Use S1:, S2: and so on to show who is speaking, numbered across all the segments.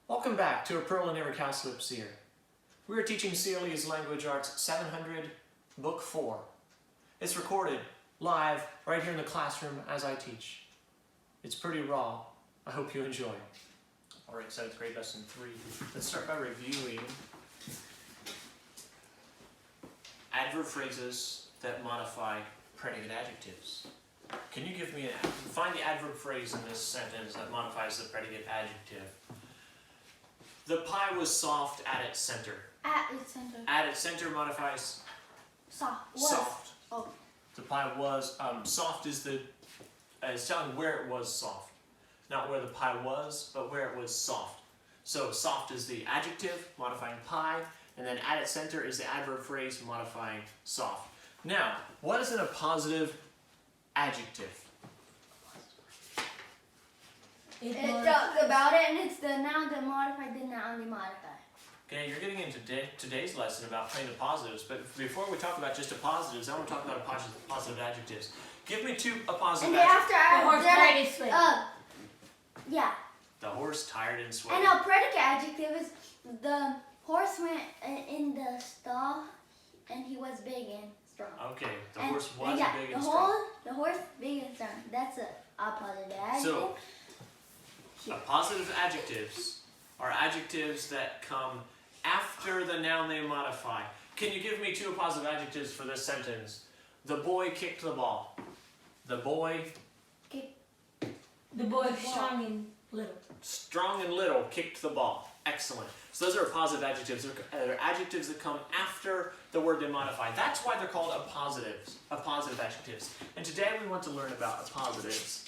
S1: Welcome back to A Pearl in Every Cowslip's Ear. We are teaching CLE's Language Arts 700, Book 4. It's recorded live right here in the classroom as I teach. It's pretty raw. I hope you enjoy. Alright, 7th grade lesson 3. Let's start by reviewing adverb phrases that modify predicate adjectives. Can you give me find the adverb phrase in this sentence that modifies the predicate adjective? The pie was soft at its center.
S2: At its center.
S1: At its center modifies
S2: Soft.
S1: soft.
S2: Oh.
S1: The pie was soft is it's telling where it was soft, not where the pie was, but where it was soft. So soft is the adjective modifying pie, and then at its center is the adverb phrase modifying soft. Now, what is in a positive adjective?
S2: It talks about it, and it's the noun that modified the noun they modify.
S1: Okay, you're getting into today's lesson about playing the positives, but before we talk about just the positives, I want to talk about positive adjectives. Give me a positive
S2: And then after
S1: adjective.
S2: the horse tired and sweaty. Yeah.
S1: The horse tired and sweaty.
S2: And a predicate adjective is the horse went in the stall, and he was big and strong.
S1: Okay, the horse was big and
S2: strong. The horse big and strong. That's a positive adjective.
S1: So, positive adjectives are adjectives that come after the noun they modify. Can you give me 2 positive adjectives for this sentence? The boy kicked the ball. The boy
S3: strong and little.
S1: Strong and little kicked the ball. Excellent. So those are positive adjectives. They're adjectives that come after the word they modify. That's why they're called positive adjectives. And today we want to learn about positives.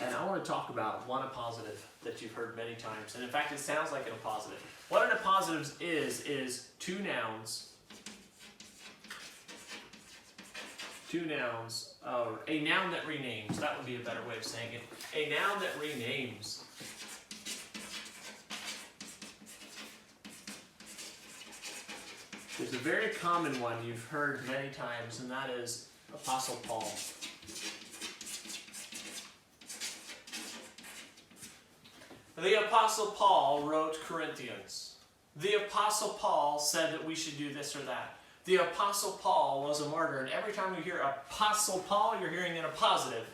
S1: And I want to talk about one appositive that you've heard many times. And in fact, it sounds like an appositive. What an appositive is 2 nouns. 2 nouns, or a noun that renames. That would be a better way of saying it. A noun that renames. There's a very common one you've heard many times, and that is Apostle Paul. The Apostle Paul wrote Corinthians. The Apostle Paul said that we should do this or that. The Apostle Paul was a martyr, and every time you hear Apostle Paul, you're hearing in a positive.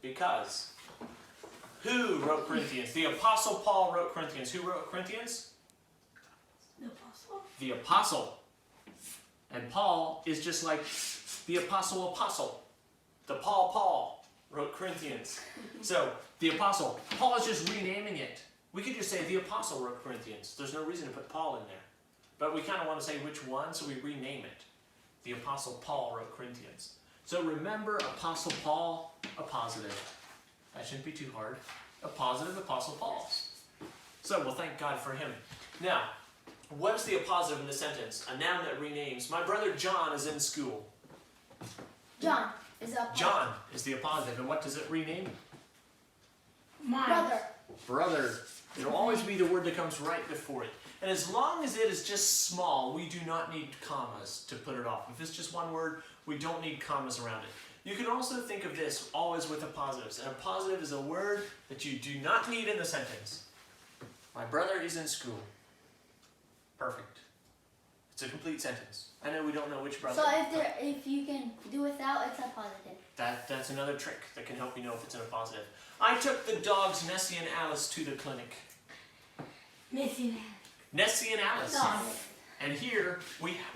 S1: Because who wrote Corinthians? The Apostle Paul wrote Corinthians. Who wrote Corinthians?
S3: The apostle.
S1: The Apostle. And Paul is just like the Apostle. The Paul wrote Corinthians. So, the Apostle. Paul is just renaming it. We could just say the Apostle wrote Corinthians. There's no reason to put Paul in there. But we kind of want to say which one, so we rename it. The Apostle Paul wrote Corinthians. So remember Apostle Paul, a positive. That shouldn't be too hard. A positive Apostle Paul. So we'll thank God for him. Now, what is the appositive in the sentence? A noun that renames. My brother John is in school.
S2: John is a positive.
S1: John is the appositive. And what does it rename?
S2: Brother.
S1: Brother. It'll always be the word that comes right before it. And as long as it is just small, we do not need commas to put it off. If it's just one word, we don't need commas around it. You can also think of this always with appositives. And a positive is a word that you do not need in the sentence. My brother is in school. Perfect. It's a complete sentence. I know we don't know which brother.
S2: So if you can do without, it's a positive.
S1: That's another trick that can help you know if it's in a positive. I took the dogs Nessie and Alice to the clinic. Nessie and Alice. And here,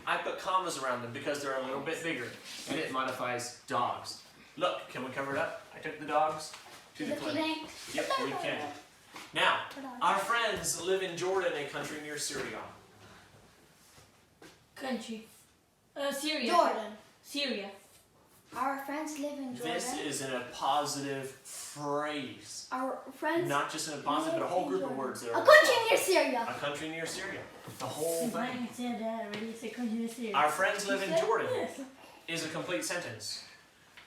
S1: I put commas around them because they're a little bit bigger. And it modifies dogs. Look, can we cover it up? I took the dogs to the clinic. Yep, we can. Now, our friends live in Jordan, a country near Syria.
S3: Syria.
S2: Jordan.
S3: Syria.
S2: Our friends live in Jordan.
S1: This is in a positive phrase.
S2: Our friends.
S1: Not just in a positive, but a whole group of words that are.
S2: A country near Syria.
S1: A country near Syria. The whole thing.
S3: Said that already. It's a country near Syria.
S1: Our friends live in Jordan is a complete sentence.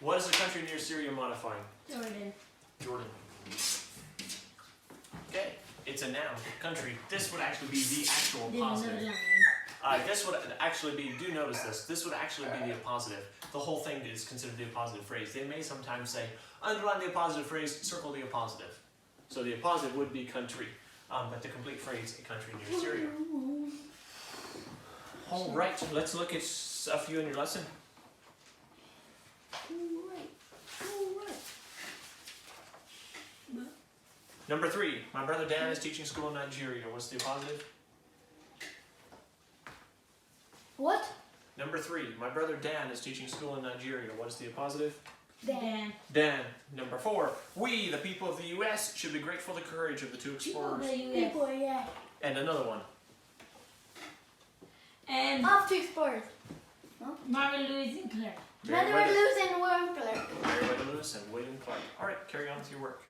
S1: What is a country near Syria modifying? Jordan. Okay, it's a noun. Country. This would actually be the actual positive. This would actually be, do notice this would actually be the appositive. The whole thing is considered the appositive phrase. They may sometimes say, underline the appositive phrase, circle the appositive. So the appositive would be country. But the complete phrase, a country near Syria. All right, let's look at a few in your lesson. Number 3, my brother Dan is teaching school in Nigeria. What's the positive?
S2: What?
S1: Number 3, my brother Dan is teaching school in Nigeria. What is the positive?
S3: Dan.
S1: Dan. Number 4, we, the people of the U.S., should be grateful for the courage of the 2 explorers.
S2: People, yeah.
S1: And another one.
S3: And
S2: Off to sports.
S3: Mary Louise and Claire.
S2: Mother Lewis and Worm Killer.
S1: Meriwether Lewis and William Clark. All right, carry on with your work.